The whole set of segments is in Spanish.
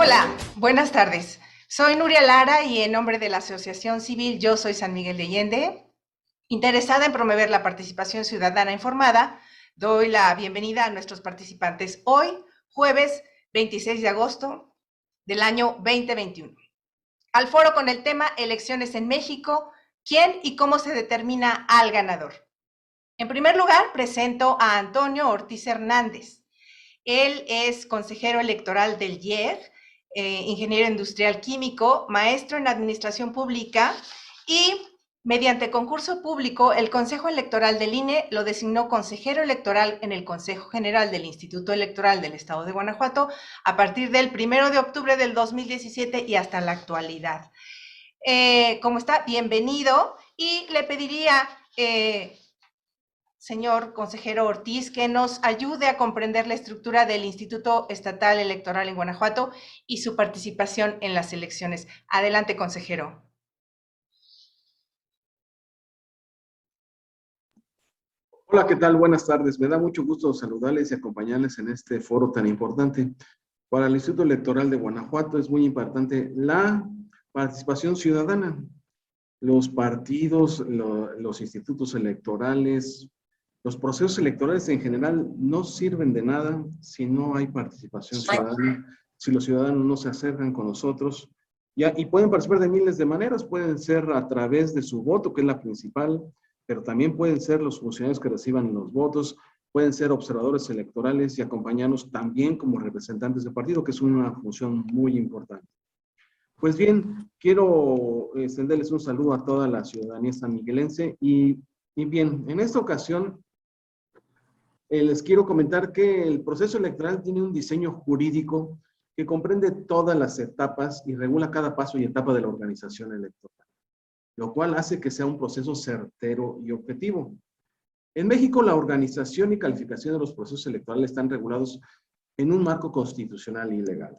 Hola, buenas tardes. Soy Nuria Lara y en nombre de la Asociación Civil Yo Soy San Miguel de Allende, interesada en promover la participación ciudadana informada, doy la bienvenida a nuestros participantes hoy, jueves 26 de agosto del año 2021, al foro con el tema Elecciones en México, ¿quién y cómo se determina al ganador? En primer lugar, presento a Antonio Ortiz Hernández. Él es consejero electoral del IEG, ingeniero industrial químico, maestro en administración pública y mediante concurso público el Consejo Electoral del INE lo designó consejero electoral en el Consejo General del Instituto Electoral del Estado de Guanajuato a partir del 1 de octubre del 2017 y hasta la actualidad. ¿Cómo está? Bienvenido y le pediría señor consejero Ortiz, que nos ayude a comprender la estructura del Instituto Estatal Electoral en Guanajuato y su participación en las elecciones. Adelante, consejero. Hola, ¿qué tal? Buenas tardes. Me da mucho gusto saludarles y acompañarles en este foro tan importante. Para el Instituto Electoral de Guanajuato es muy importante la participación ciudadana. Los partidos, los institutos electorales, los procesos electorales en general no sirven de nada si no hay participación ciudadana, si los ciudadanos no se acercan con nosotros. Y pueden participar de miles de maneras, pueden ser a través de su voto, que es la principal, pero también pueden ser los funcionarios que reciban los votos, pueden ser observadores electorales y acompañarnos también como representantes del partido, que es una función muy importante. Pues bien, quiero extenderles un saludo a toda la ciudadanía sanmiguelense y bien, en esta ocasión les quiero comentar que el proceso electoral tiene un diseño jurídico que comprende todas las etapas y regula cada paso y etapa de la organización electoral, lo cual hace que sea un proceso certero y objetivo. En México, la organización y calificación de los procesos electorales están regulados en un marco constitucional y legal.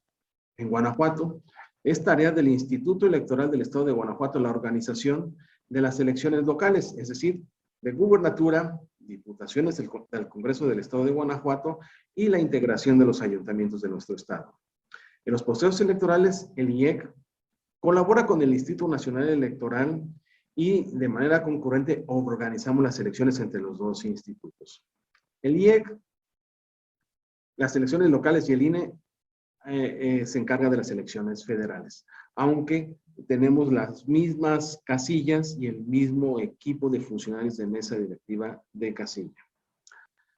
En Guanajuato, es tarea del Instituto Electoral del Estado de Guanajuato la organización de las elecciones locales, es decir, de gubernatura, diputaciones del Congreso del Estado de Guanajuato y la integración de los ayuntamientos de nuestro estado. En los procesos electorales, el IEC colabora con el Instituto Nacional Electoral y de manera concurrente organizamos las elecciones entre los dos institutos. El IEC, las elecciones locales y el INE se encarga de las elecciones federales, aunque tenemos las mismas casillas y el mismo equipo de funcionarios de mesa directiva de casilla.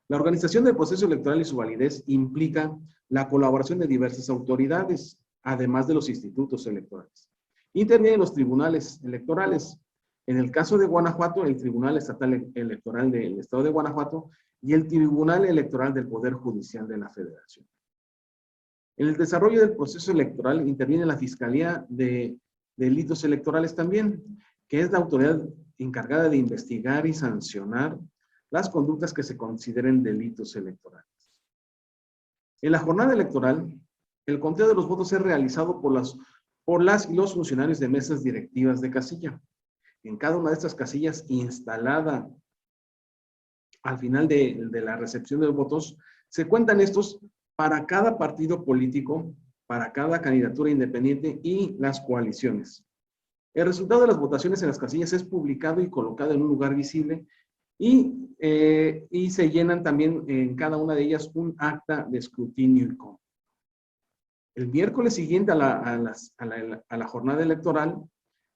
La organización del proceso electoral y su validez implica la colaboración de diversas autoridades, además de los institutos electorales. Intervienen los tribunales electorales. En el caso de Guanajuato, el Tribunal Estatal Electoral del Estado de Guanajuato y el Tribunal Electoral del Poder Judicial de la Federación. En el desarrollo del proceso electoral interviene la Fiscalía de Delitos Electorales también, que es la autoridad encargada de investigar y sancionar las conductas que se consideren delitos electorales. En la jornada electoral, el conteo de los votos es realizado por las y los funcionarios de mesas directivas de casilla. En cada una de estas casillas instalada al final de la recepción de los votos, se cuentan estos para cada partido político, para cada candidatura independiente y las coaliciones. El resultado de las votaciones en las casillas es publicado y colocado en un lugar visible y se llenan también en cada una de ellas un acta de escrutinio y cómputo. El miércoles siguiente a la jornada electoral,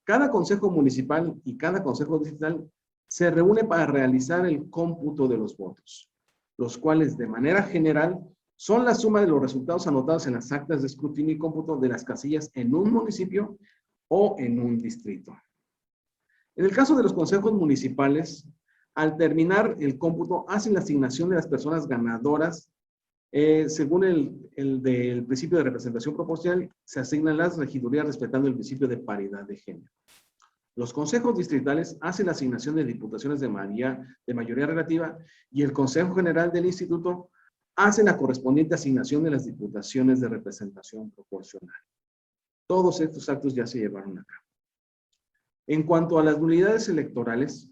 cada consejo municipal y cada consejo distrital se reúne para realizar el cómputo de los votos, los cuales de manera general son la suma de los resultados anotados en las actas de escrutinio y cómputo de las casillas en un municipio o en un distrito. En el caso de los consejos municipales, al terminar el cómputo, hacen la asignación de las personas ganadoras. Según el del principio de representación proporcional, se asignan las regidurías respetando el principio de paridad de género. Los consejos distritales hacen la asignación de diputaciones de mayoría relativa y el Consejo General del Instituto hace la correspondiente asignación de las diputaciones de representación proporcional. Todos estos actos ya se llevaron a cabo. En cuanto a las nulidades electorales,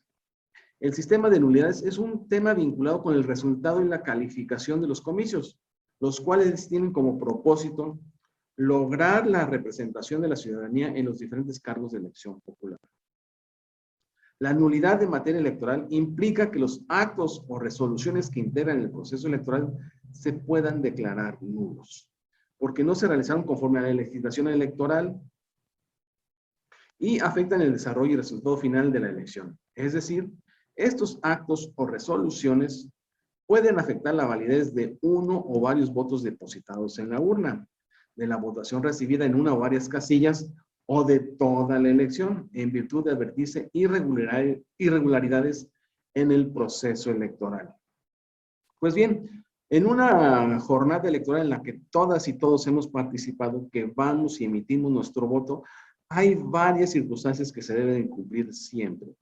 el sistema de nulidades es un tema vinculado con el resultado y la calificación de los comicios, los cuales tienen como propósito lograr la representación de la ciudadanía en los diferentes cargos de elección popular. La nulidad de materia electoral implica que los actos o resoluciones que integran el proceso electoral se puedan declarar nulos, porque no se realizaron conforme a la legislación electoral y afectan el desarrollo y resultado final de la elección. Es decir, estos actos o resoluciones pueden afectar la validez de uno o varios votos depositados en la urna, de la votación recibida en una o varias casillas o de toda la elección, en virtud de advertirse irregularidades en el proceso electoral. Pues bien, en una jornada electoral en la que todas y todos hemos participado, que vamos y emitimos nuestro voto, hay varias circunstancias que se deben cumplir siempre.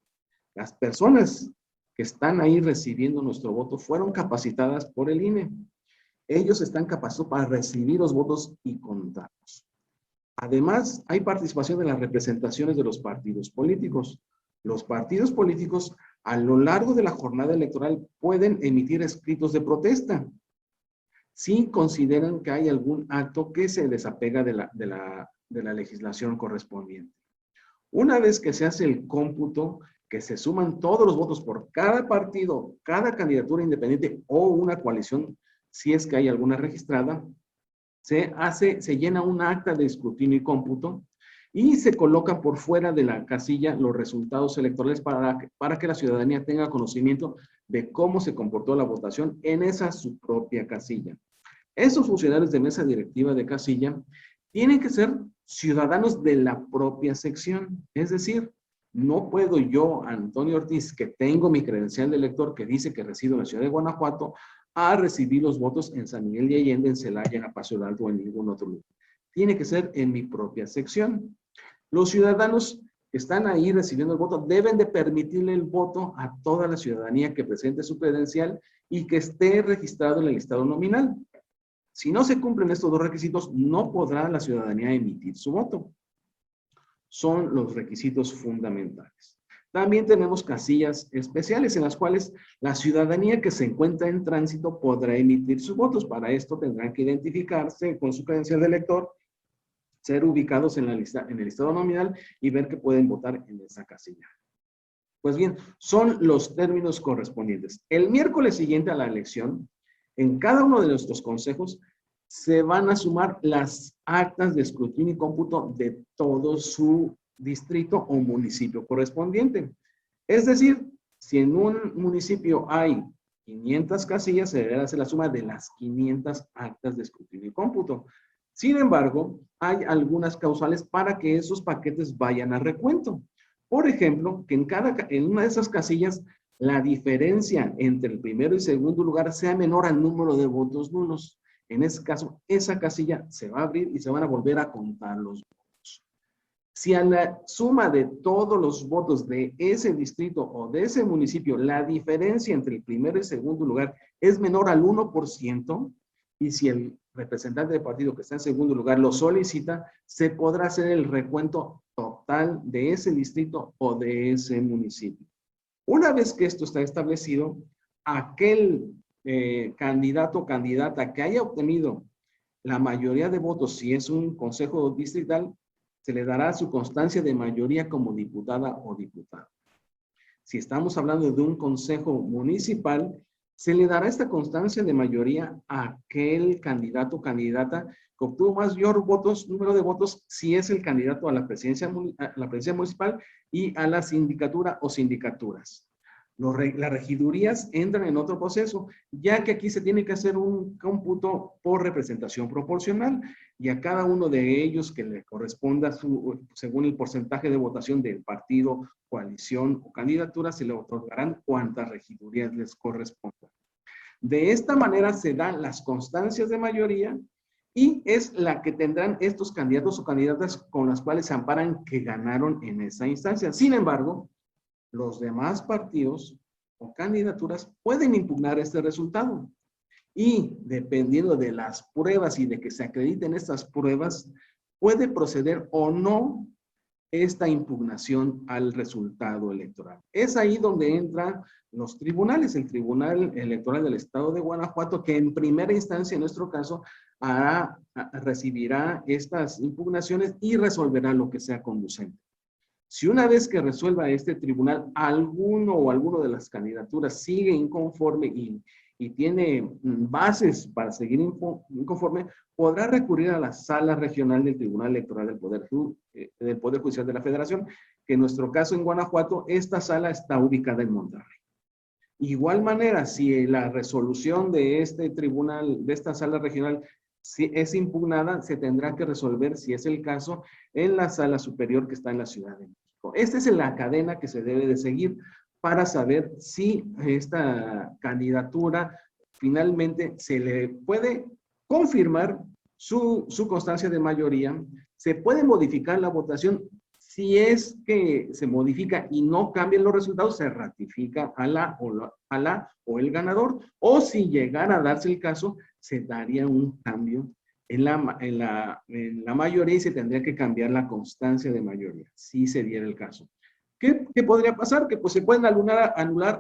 Las personas que están ahí recibiendo nuestro voto fueron capacitadas por el INE. Ellos están capacitados para recibir los votos y contarlos. Además, hay participación de las representaciones de los partidos políticos. Los partidos políticos, a lo largo de la jornada electoral, pueden emitir escritos de protesta si consideran que hay algún acto que se desapega de la legislación correspondiente. Una vez que se hace el cómputo, que se suman todos los votos por cada partido, cada candidatura independiente o una coalición, si es que hay alguna registrada, se llena un acta de escrutinio y cómputo y se coloca por fuera de la casilla los resultados electorales para que la ciudadanía tenga conocimiento de cómo se comportó la votación en esa su propia casilla. Esos funcionarios de mesa directiva de casilla tienen que ser ciudadanos de la propia sección. Es decir, no puedo yo, Antonio Ortiz, que tengo mi credencial de elector que dice que resido en la ciudad de Guanajuato, a recibir los votos en San Miguel de Allende, en Celaya, en Apacio del Alto o en ningún otro lugar. Tiene que ser en mi propia sección. Los ciudadanos que están ahí recibiendo el voto deben de permitirle el voto a toda la ciudadanía que presente su credencial y que esté registrado en el listado nominal. Si no se cumplen estos dos requisitos, no podrá la ciudadanía emitir su voto. Son los requisitos fundamentales. También tenemos casillas especiales en las cuales la ciudadanía que se encuentra en tránsito podrá emitir sus votos. Para esto tendrán que identificarse con su credencial de elector, ser ubicados en el listado nominal y ver que pueden votar en esa casilla. Pues bien, son los términos correspondientes. El miércoles siguiente a la elección, en cada uno de nuestros consejos, se van a sumar las actas de escrutinio y cómputo de todo su distrito o municipio correspondiente. Es decir, si en un municipio hay 500 casillas, se deberá hacer la suma de las 500 actas de escrutinio y cómputo. Sin embargo, hay algunas causales para que esos paquetes vayan a recuento. Por ejemplo, que en una de esas casillas la diferencia entre el primero y segundo lugar sea menor al número de votos nulos. En ese caso, esa casilla se va a abrir y se van a volver a contar los votos. Si a la suma de todos los votos de ese distrito o de ese municipio, la diferencia entre el primero y segundo lugar es menor al 1%, y si el representante del partido que está en segundo lugar lo solicita, se podrá hacer el recuento total de ese distrito o de ese municipio. Una vez que esto está establecido, aquel candidato o candidata que haya obtenido la mayoría de votos, si es un consejo distrital, se le dará su constancia de mayoría como diputada o diputado. Si estamos hablando de un consejo municipal, se le dará esta constancia de mayoría a aquel candidato o candidata que obtuvo mayor número de votos si es el candidato a la presidencia municipal y a la sindicatura o sindicaturas. Las regidurías entran en otro proceso, ya que aquí se tiene que hacer un cómputo por representación proporcional y a cada uno de ellos que le corresponda según el porcentaje de votación del partido, coalición o candidatura, se le otorgarán cuantas regidurías les correspondan. De esta manera se dan las constancias de mayoría y es la que tendrán estos candidatos o candidatas con las cuales se amparan que ganaron en esa instancia. Sin embargo, los demás partidos o candidaturas pueden impugnar este resultado. Y dependiendo de las pruebas y de que se acrediten estas pruebas, puede proceder o no esta impugnación al resultado electoral. Es ahí donde entran los tribunales, el Tribunal Electoral del Estado de Guanajuato, que en primera instancia, en nuestro caso, recibirá estas impugnaciones y resolverá lo que sea conducente. Si una vez que resuelva este tribunal alguno de las candidaturas sigue inconforme y tiene bases para seguir inconforme, podrá recurrir a la sala regional del Tribunal Electoral del Poder Judicial de la Federación, que en nuestro caso en Guanajuato, esta sala está ubicada en Monterrey. Igual manera, si la resolución de este tribunal, de esta sala regional, si es impugnada, se tendrá que resolver, si es el caso, en la sala superior que está en la Ciudad de México. Esta es la cadena que se debe de seguir para saber si esta candidatura finalmente se le puede confirmar su constancia de mayoría, se puede modificar la votación. Si es que se modifica y no cambian los resultados, se ratifica a la o el ganador, o si llegara a darse el caso, se daría un cambio en la mayoría y se tendría que cambiar la constancia de mayoría, si se diera el caso. ¿Qué podría pasar? Que pues se pueden anular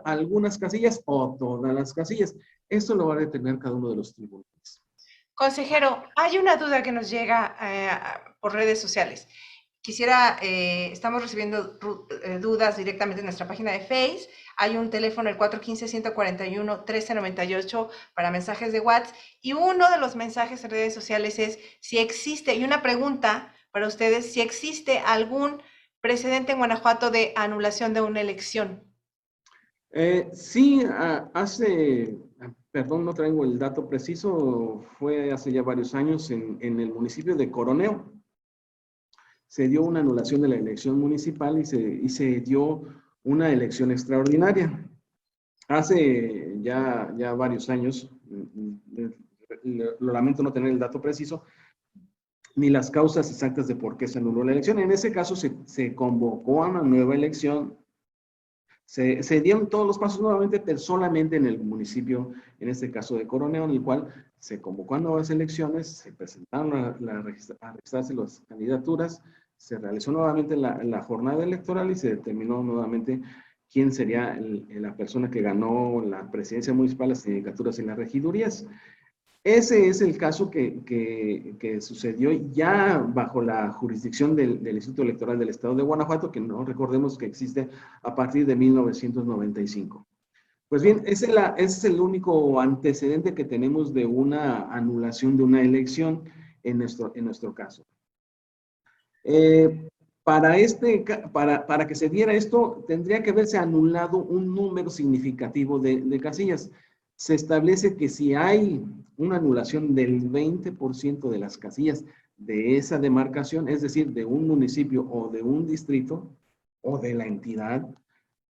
algunas casillas o todas las casillas. Esto lo va a determinar cada uno de los tribunales. Consejero, hay una duda que nos llega por redes sociales. Estamos recibiendo dudas directamente en nuestra página de Face. Hay un teléfono, el 415-141-1398 para mensajes de WhatsApp. Y uno de los mensajes en redes sociales es si existe, y una pregunta para ustedes, si existe algún precedente en Guanajuato de anulación de una elección. Sí, perdón, no traigo el dato preciso, fue hace ya varios años en el municipio de Coroneo. Se dio una anulación de la elección municipal y se dio una elección extraordinaria. Hace ya varios años, lo lamento no tener el dato preciso, ni las causas exactas de por qué se anuló la elección. En ese caso se convocó a una nueva elección, se dieron todos los pasos nuevamente, pero solamente en el municipio, en este caso de Coroneo, en el cual se convocó a nuevas elecciones, se presentaron a registrarse las candidaturas, se realizó nuevamente la jornada electoral y se determinó nuevamente quién sería la persona que ganó la presidencia municipal, las sindicaturas y las regidurías. Ese es el caso que sucedió ya bajo la jurisdicción del Instituto Electoral del Estado de Guanajuato, que no recordemos que existe a partir de 1995. Pues bien, ese es el único antecedente que tenemos de una anulación de una elección en nuestro caso. Para que se diera esto, tendría que haberse anulado un número significativo de casillas. Se establece que si hay una anulación del 20% de las casillas de esa demarcación, es decir, de un municipio o de un distrito o de la entidad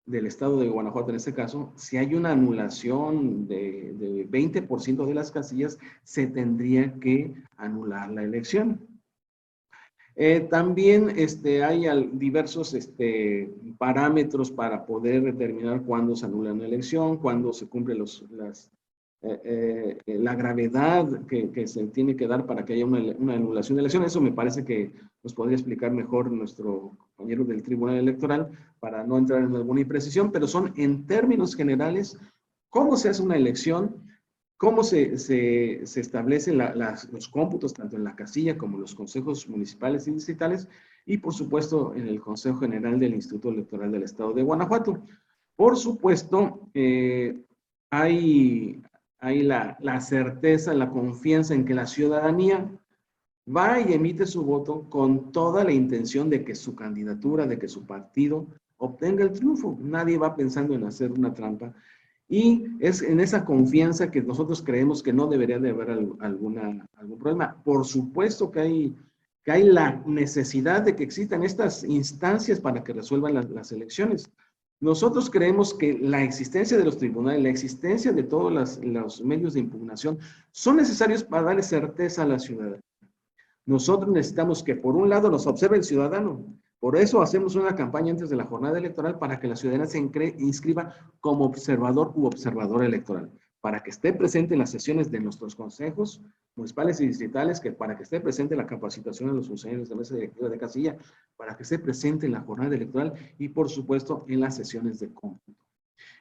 del estado de Guanajuato en este caso, si hay una anulación de 20% de las casillas, se tendría que anular la elección. También hay diversos parámetros para poder determinar cuándo se anula una elección, cuándo se cumple la gravedad que se tiene que dar para que haya una anulación de elección. Eso me parece que nos podría explicar mejor nuestro compañero del Tribunal Electoral para no entrar en alguna imprecisión, pero son en términos generales cómo se hace una elección, cómo se establecen los cómputos tanto en la casilla como en los consejos municipales y distritales y por supuesto en el Consejo General del Instituto Electoral del Estado de Guanajuato. Por supuesto, hay la certeza, la confianza en que la ciudadanía va y emite su voto con toda la intención de que su candidatura, de que su partido obtenga el triunfo. Nadie va pensando en hacer una trampa. Y es en esa confianza que nosotros creemos que no debería de haber algún problema. Por supuesto que hay la necesidad de que existan estas instancias para que resuelvan las elecciones. Nosotros creemos que la existencia de los tribunales, la existencia de todos los medios de impugnación son necesarios para darle certeza a la ciudadanía. Nosotros necesitamos que por un lado nos observe el ciudadano. Por eso hacemos una campaña antes de la jornada electoral para que la ciudadanía se inscriba como observador u observadora electoral, para que esté presente en las sesiones de nuestros consejos municipales y distritales, para que esté presente en la capacitación de los funcionarios de mesa directiva de casilla, para que esté presente en la jornada electoral y por supuesto en las sesiones de cómputo.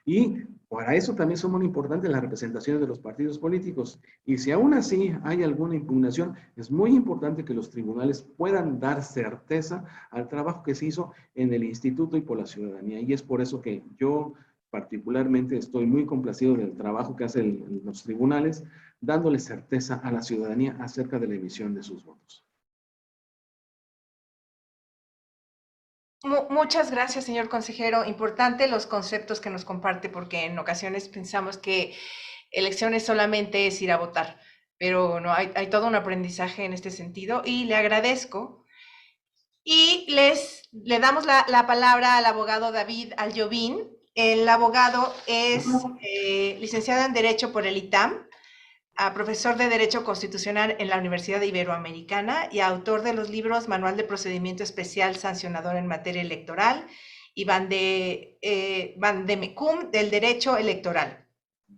Y para eso también son muy importantes las representaciones de los partidos políticos. Y si aún así hay alguna impugnación, es muy importante que los tribunales puedan dar certeza al trabajo que se hizo en el instituto y por la ciudadanía. Y es por eso que yo particularmente estoy muy complacido del trabajo que hacen los tribunales, dándole certeza a la ciudadanía acerca de la emisión de sus votos. Muchas gracias, señor consejero. Importante los conceptos que nos comparte, porque en ocasiones pensamos que elecciones solamente es ir a votar, pero no, hay todo un aprendizaje en este sentido y le agradezco. Y le damos la palabra al abogado David Aljovín. El abogado es licenciado en Derecho por el ITAM, profesor de Derecho Constitucional en la Universidad Iberoamericana y autor de los libros Manual de Procedimiento Especial Sancionador en Materia Electoral y Vandemecum del Derecho Electoral.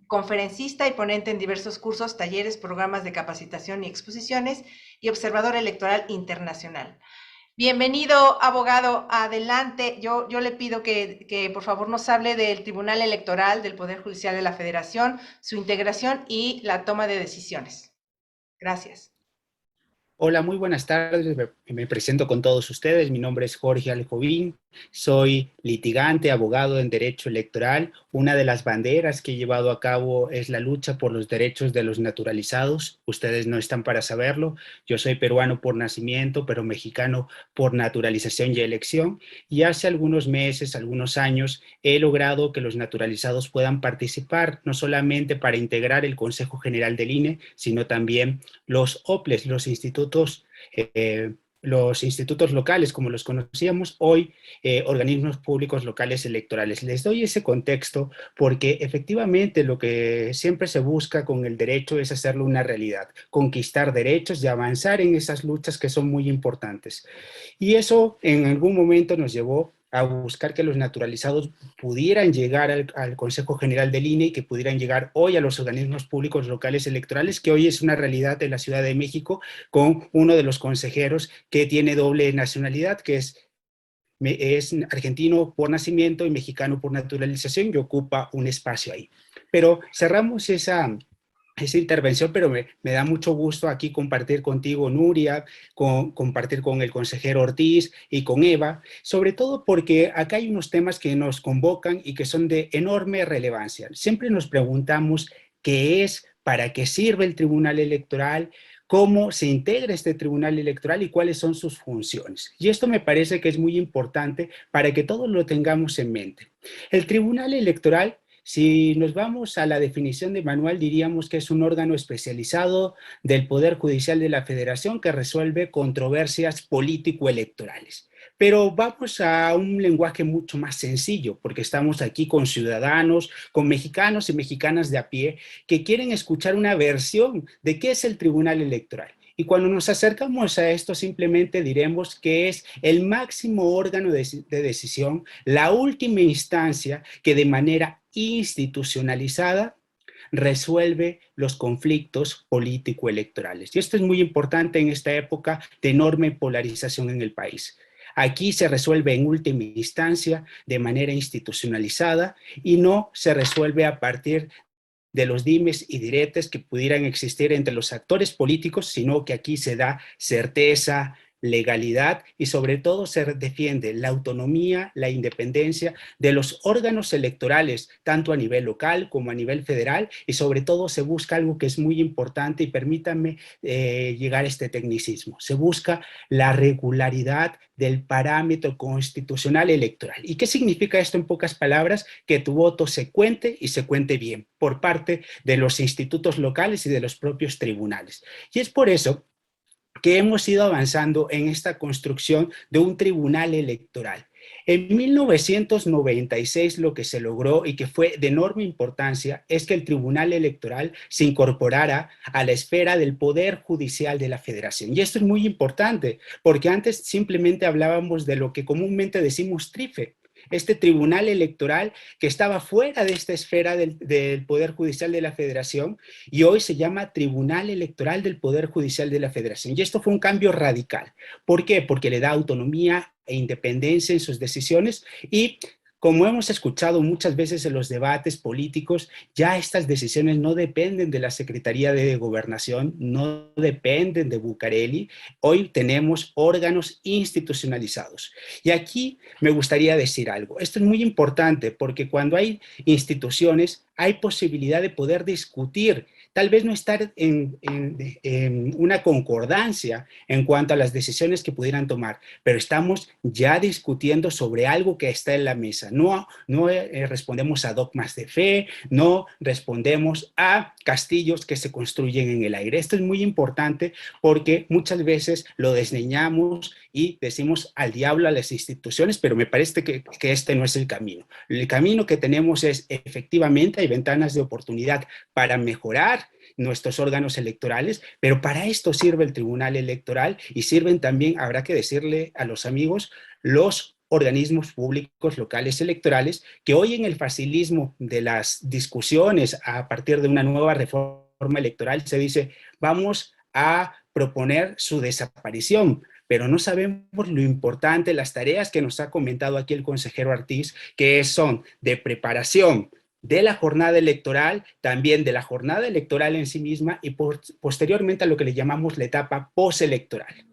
Conferencista y ponente en diversos cursos, talleres, programas de capacitación y exposiciones y observador electoral internacional. Bienvenido, abogado, adelante. Yo le pido que por favor nos hable del Tribunal Electoral del Poder Judicial de la Federación, su integración y la toma de decisiones. Gracias. Hola, muy buenas tardes. Me presento con todos ustedes. Mi nombre es Jorge Aljovín. Soy litigante, abogado en derecho electoral. Una de las banderas que he llevado a cabo es la lucha por los derechos de los naturalizados. Ustedes no están para saberlo. Yo soy peruano por nacimiento, pero mexicano por naturalización y elección. Y hace algunos meses, algunos años, he logrado que los naturalizados puedan participar, no solamente para integrar el Consejo General del INE, sino también los OPLES, los institutos locales, como los conocíamos hoy, organismos públicos locales electorales. Les doy ese contexto porque efectivamente lo que siempre se busca con el derecho es hacerlo una realidad, conquistar derechos y avanzar en esas luchas que son muy importantes. Y eso en algún momento nos llevó a buscar que los naturalizados pudieran llegar al Consejo General del INE y que pudieran llegar hoy a los organismos públicos locales electorales, que hoy es una realidad en la Ciudad de México, con uno de los consejeros que tiene doble nacionalidad, que es argentino por nacimiento y mexicano por naturalización, y ocupa un espacio ahí. Pero cerramos esa intervención, pero me da mucho gusto aquí compartir contigo, Nuria, compartir con el consejero Ortiz y con Eva, sobre todo porque acá hay unos temas que nos convocan y que son de enorme relevancia. Siempre nos preguntamos qué es, para qué sirve el Tribunal Electoral, cómo se integra este Tribunal Electoral y cuáles son sus funciones. Y esto me parece que es muy importante para que todos lo tengamos en mente. El Tribunal Electoral, si nos vamos a la definición de manual, diríamos que es un órgano especializado del Poder Judicial de la Federación que resuelve controversias político-electorales. Pero vamos a un lenguaje mucho más sencillo, porque estamos aquí con ciudadanos, con mexicanos y mexicanas de a pie que quieren escuchar una versión de qué es el Tribunal Electoral. Y cuando nos acercamos a esto, simplemente diremos que es el máximo órgano de decisión, la última instancia que de manera institucionalizada resuelve los conflictos político-electorales. Y esto es muy importante en esta época de enorme polarización en el país. Aquí se resuelve en última instancia de manera institucionalizada y no se resuelve a partir de los dimes y diretes que pudieran existir entre los actores políticos, sino que aquí se da certeza, legalidad y sobre todo se defiende la autonomía, la independencia de los órganos electorales, tanto a nivel local como a nivel federal, y sobre todo se busca algo que es muy importante, y permítanme llegar a este tecnicismo: se busca la regularidad del parámetro constitucional electoral. ¿Y qué significa esto en pocas palabras? Que tu voto se cuente y se cuente bien por parte de los institutos locales y de los propios tribunales. Y es por eso que hemos ido avanzando en esta construcción de un tribunal electoral. En 1996 lo que se logró y que fue de enorme importancia es que el Tribunal Electoral se incorporara a la esfera del Poder Judicial de la Federación. Y esto es muy importante porque antes simplemente hablábamos de lo que comúnmente decimos TRIFE, este Tribunal Electoral que estaba fuera de esta esfera del Poder Judicial de la Federación, y hoy se llama Tribunal Electoral del Poder Judicial de la Federación. Y esto fue un cambio radical. ¿Por qué? Porque le da autonomía e independencia en sus decisiones y como hemos escuchado muchas veces en los debates políticos, ya estas decisiones no dependen de la Secretaría de Gobernación, no dependen de Bucareli. Hoy tenemos órganos institucionalizados. Y aquí me gustaría decir algo. Esto es muy importante porque cuando hay instituciones, hay posibilidad de poder discutir, tal vez no estar en una concordancia en cuanto a las decisiones que pudieran tomar, pero estamos ya discutiendo sobre algo que está en la mesa. No respondemos a dogmas de fe, no respondemos a castillos que se construyen en el aire. Esto es muy importante porque muchas veces lo desdeñamos y decimos al diablo a las instituciones, pero me parece que este no es el camino. El camino que tenemos es, efectivamente, hay ventanas de oportunidad para mejorar nuestros órganos electorales, pero para esto sirve el Tribunal Electoral y sirven también, habrá que decirle a los amigos, los organismos públicos locales electorales, que hoy en el facilismo de las discusiones a partir de una nueva reforma electoral se dice, vamos a proponer su desaparición, pero no sabemos lo importante, las tareas que nos ha comentado aquí el consejero Ortiz, que son de preparación de la jornada electoral, también de la jornada electoral en sí misma y posteriormente a lo que le llamamos la etapa postelectoral.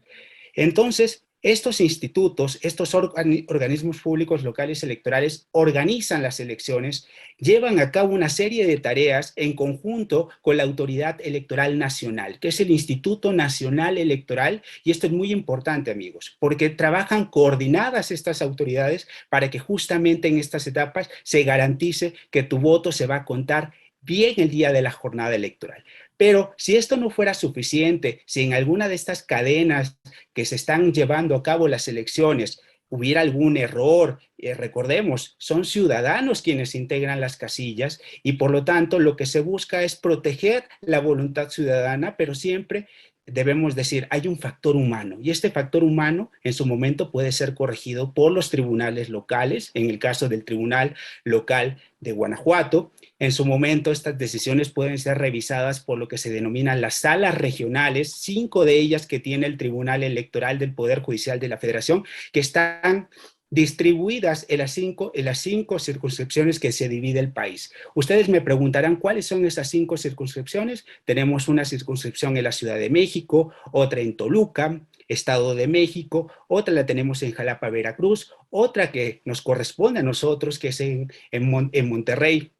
Entonces, estos institutos, estos organismos públicos locales electorales organizan las elecciones, llevan a cabo una serie de tareas en conjunto con la Autoridad Electoral Nacional, que es el Instituto Nacional Electoral, y esto es muy importante, amigos, porque trabajan coordinadas estas autoridades para que justamente en estas etapas se garantice que tu voto se va a contar bien el día de la jornada electoral. Pero si esto no fuera suficiente, si en alguna de estas cadenas que se están llevando a cabo las elecciones hubiera algún error, recordemos, son ciudadanos quienes integran las casillas y por lo tanto lo que se busca es proteger la voluntad ciudadana, pero siempre debemos decir, hay un factor humano y este factor humano en su momento puede ser corregido por los tribunales locales, en el caso del Tribunal Local de Guanajuato. En su momento estas decisiones pueden ser revisadas por lo que se denominan las salas regionales, 5 de ellas que tiene el Tribunal Electoral del Poder Judicial de la Federación, que están distribuidas en las cinco circunscripciones que se divide el país. Ustedes me preguntarán cuáles son esas 5 circunscripciones. Tenemos una circunscripción en la Ciudad de México, otra en Toluca, Estado de México, otra la tenemos en Jalapa, Veracruz, otra que nos corresponde a nosotros, que es en Monterrey,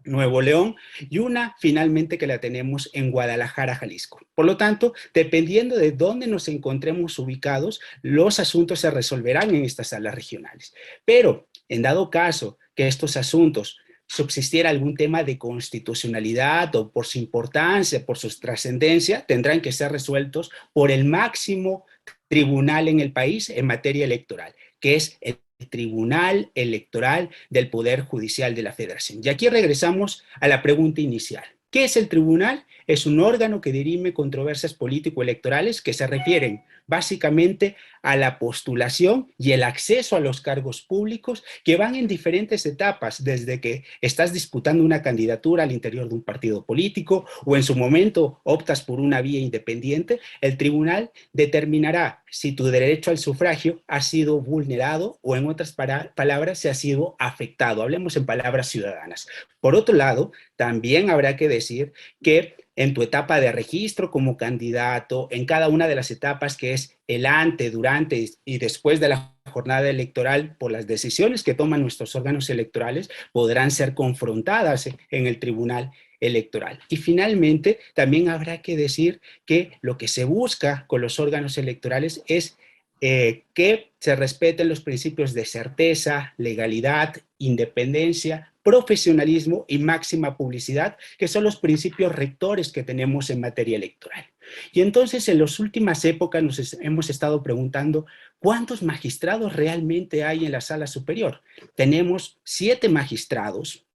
Nuevo León, y una finalmente que la tenemos en Guadalajara, Jalisco. Por lo tanto, dependiendo de dónde nos encontremos ubicados, los asuntos se resolverán en estas salas regionales. Pero, en dado caso que estos asuntos subsistiera algún tema de constitucionalidad o por su importancia, por su trascendencia, tendrán que ser resueltos por el máximo tribunal en el país en materia electoral, que es el Tribunal Electoral del Poder Judicial de la Federación. Y aquí regresamos a la pregunta inicial. ¿Qué es el tribunal? Es un órgano que dirime controversias político-electorales que se refieren básicamente a la postulación y el acceso a los cargos públicos que van en diferentes etapas, desde que estás disputando una candidatura al interior de un partido político o en su momento optas por una vía independiente. El tribunal determinará si tu derecho al sufragio ha sido vulnerado o en otras palabras se ha sido afectado. Hablemos en palabras ciudadanas. Por otro lado, también habrá que decir que en tu etapa de registro como candidato, en cada una de las etapas que es el antes, durante y después de la jornada electoral, por las decisiones que toman nuestros órganos electorales, podrán ser confrontadas en el tribunal electoral. Y finalmente, también habrá que decir que lo que se busca con los órganos electorales es que se respeten los principios de certeza, legalidad, independencia, profesionalismo y máxima publicidad, que son los principios rectores que tenemos en materia electoral. Y entonces en las últimas épocas nos hemos estado preguntando ¿cuántos magistrados realmente hay en la sala superior? Tenemos 7 magistrados,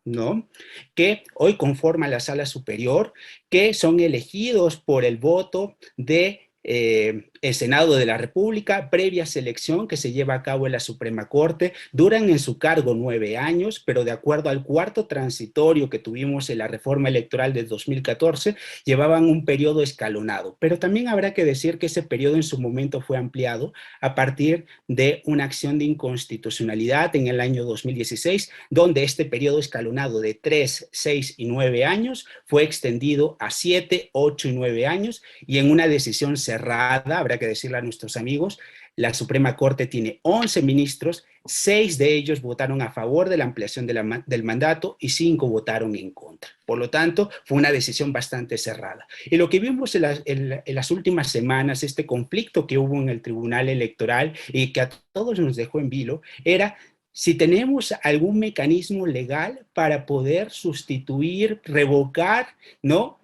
¿no?, que hoy conforman la sala superior, que son elegidos por el voto de el Senado de la República, previa selección que se lleva a cabo en la Suprema Corte. Duran en su cargo 9 años, pero de acuerdo al cuarto transitorio que tuvimos en la reforma electoral del 2014, llevaban un periodo escalonado. Pero también habrá que decir que ese periodo en su momento fue ampliado a partir de una acción de inconstitucionalidad en el año 2016, donde este periodo escalonado de 3, 6 y 9 años fue extendido a 7, 8 y 9 años, y en una decisión cerrada, habrá que decirle a nuestros amigos, la Suprema Corte tiene 11 ministros, 6 de ellos votaron a favor de la ampliación del mandato y 5 votaron en contra. Por lo tanto, fue una decisión bastante cerrada. Y lo que vimos en las últimas semanas, este conflicto que hubo en el Tribunal Electoral y que a todos nos dejó en vilo, era si tenemos algún mecanismo legal para poder sustituir, revocar, ¿no?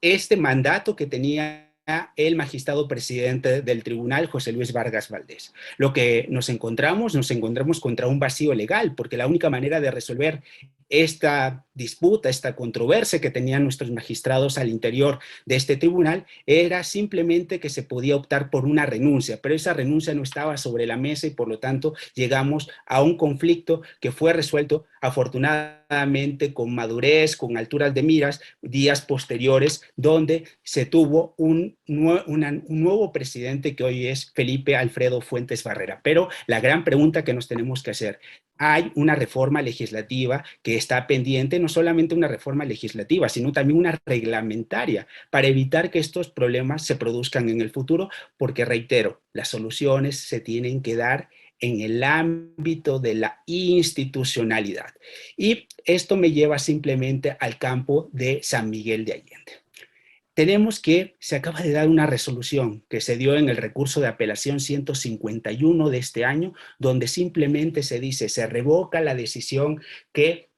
Este mandato que tenía el magistrado presidente del tribunal, José Luis Vargas Valdés. Lo que nos encontramos contra un vacío legal, porque la única manera de resolver esta disputa, esta controversia que tenían nuestros magistrados al interior de este tribunal, era simplemente que se podía optar por una renuncia, pero esa renuncia no estaba sobre la mesa y por lo tanto llegamos a un conflicto que fue resuelto afortunadamente con madurez, con alturas de miras, días posteriores, donde se tuvo un nuevo presidente que hoy es Felipe Alfredo Fuentes Barrera. Pero la gran pregunta que nos tenemos que hacer, hay una reforma legislativa que está pendiente, no solamente una reforma legislativa, sino también una reglamentaria para evitar que estos problemas se produzcan en el futuro, porque reitero, las soluciones se tienen que dar en el ámbito de la institucionalidad. Y esto me lleva simplemente al campo de San Miguel de Allende. Tenemos que, se acaba de dar una resolución que se dio en el recurso de apelación 151 de este año, donde simplemente se dice, se revoca la decisión que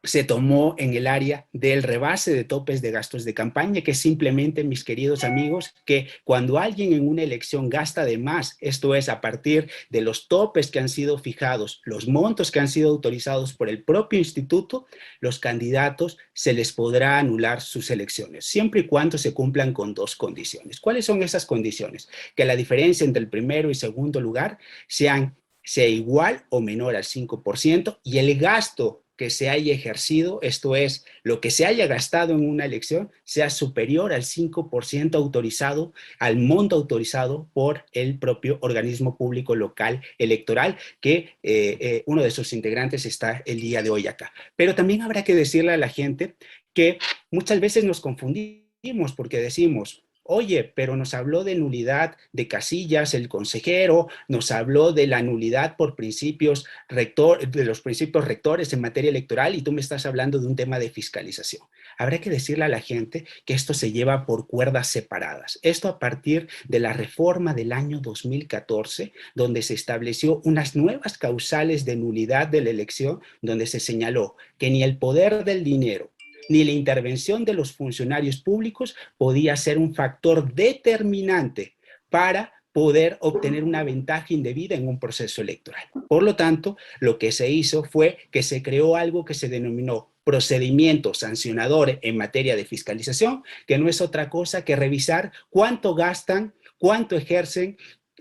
se tomó en el área del rebase de topes de gastos de campaña, que simplemente, mis queridos amigos, que cuando alguien en una elección gasta de más, esto es a partir de los topes que han sido fijados, los montos que han sido autorizados por el propio instituto, los candidatos se les podrá anular sus elecciones, siempre y cuando se cumplan con 2 condiciones. ¿Cuáles son esas condiciones? Que la diferencia entre el primero y segundo lugar sea igual o menor al 5% y el gasto que se haya ejercido, esto es, lo que se haya gastado en una elección, sea superior al 5% autorizado, al monto autorizado por el propio organismo público local electoral, que uno de sus integrantes está el día de hoy acá. Pero también habrá que decirle a la gente que muchas veces nos confundimos porque decimos, oye, pero nos habló de nulidad de casillas el consejero, nos habló de la nulidad por principios de los principios rectores en materia electoral y tú me estás hablando de un tema de fiscalización. Habrá que decirle a la gente que esto se lleva por cuerdas separadas. Esto a partir de la reforma del año 2014, donde se estableció unas nuevas causales de nulidad de la elección, donde se señaló que ni el poder del dinero ni la intervención de los funcionarios públicos podía ser un factor determinante para poder obtener una ventaja indebida en un proceso electoral. Por lo tanto, lo que se hizo fue que se creó algo que se denominó procedimiento sancionador en materia de fiscalización, que no es otra cosa que revisar cuánto gastan, cuánto ejercen,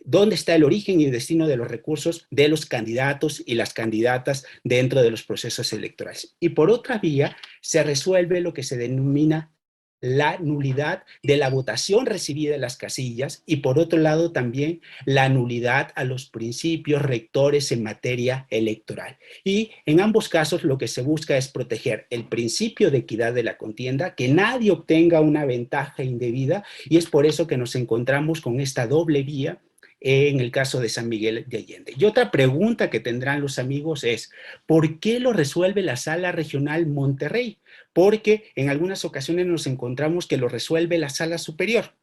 dónde está el origen y el destino de los recursos de los candidatos y las candidatas dentro de los procesos electorales. Y por otra vía, se resuelve lo que se denomina la nulidad de la votación recibida en las casillas y por otro lado también la nulidad a los principios rectores en materia electoral. Y en ambos casos lo que se busca es proteger el principio de equidad de la contienda, que nadie obtenga una ventaja indebida y es por eso que nos encontramos con esta doble vía en el caso de San Miguel de Allende. Y otra pregunta que tendrán los amigos es, ¿por qué lo resuelve la Sala Regional Monterrey? Porque en algunas ocasiones nos encontramos que lo resuelve la Sala Superior.